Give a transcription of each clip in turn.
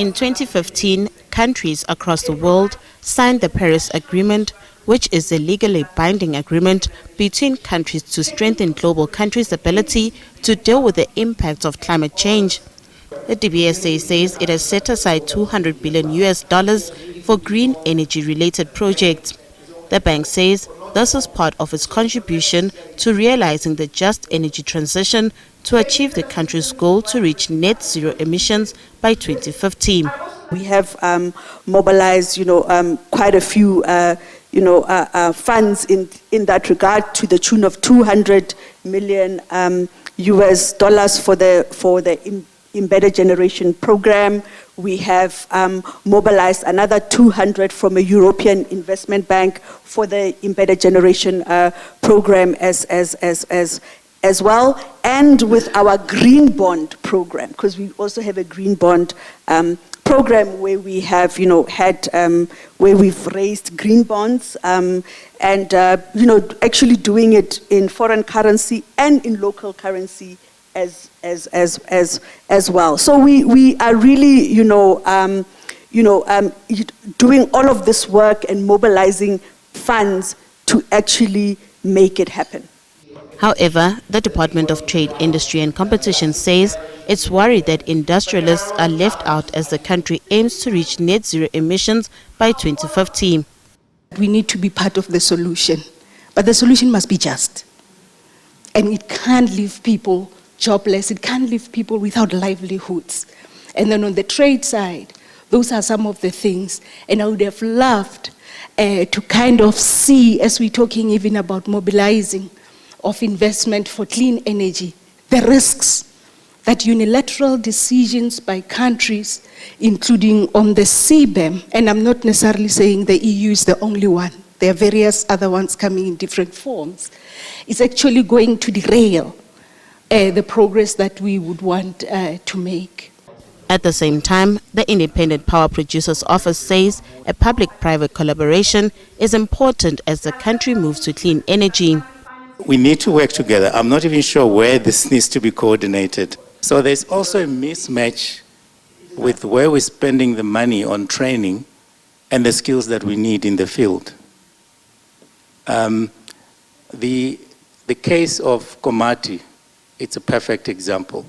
In 2015, countries across the world signed the Paris Agreement, which is a legally binding agreement between countries to strengthen global countries' ability to deal with the impacts of climate change. The DBSA says it has set aside $200 billion for green energy-related projects. The bank says this is part of its contribution to realizing the just energy transition to achieve the country's goal to reach net zero emissions by 2050. We have mobilized, quite a few, funds in that regard to the tune of $200 million US for the embedded generation program. We have mobilized another 200 from a European investment bank for the embedded generation program as well, and with our green bond program, because we also have a green bond program where we have, where we've raised green bonds and actually doing it in foreign currency and in local currency as well. So we are really, doing all of this work and mobilizing funds to actually make it happen. However, the Department of Trade, Industry and Competition says it's worried that industrialists are left out as the country aims to reach net zero emissions by 2050. We need to be part of the solution, but the solution must be just. And it can't leave people jobless, it can't leave people without livelihoods. And then on the trade side, those are some of the things. And I would have loved to kind of see, as we're talking even about mobilizing of investment for clean energy, the risks that unilateral decisions by countries, including on the CBAM, and I'm not necessarily saying the EU is the only one, there are various other ones coming in different forms, is actually going to derail the progress that we would want to make. At the same time, the Independent Power Producers Office says a public-private collaboration is important as the country moves to clean energy. We need to work together. I'm not even sure where this needs to be coordinated. So there's also a mismatch with where we're spending the money on training and the skills that we need in the field. The case of Komati, it's a perfect example.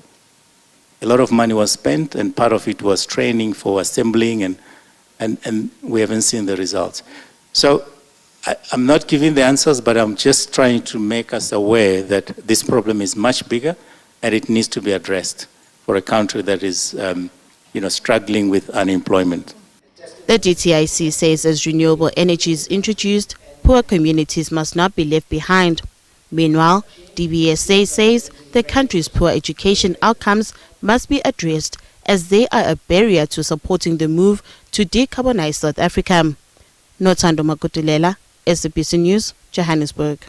A lot of money was spent and part of it was training for assembling and we haven't seen the results. So I'm not giving the answers, but I'm just trying to make us aware that this problem is much bigger and it needs to be addressed for a country that is struggling with unemployment. The DTIC says as renewable energy is introduced, poor communities must not be left behind. Meanwhile, DBSA says the country's poor education outcomes must be addressed as they are a barrier to supporting the move to decarbonize South Africa. Boitumelo Mosako, SABC News, Johannesburg.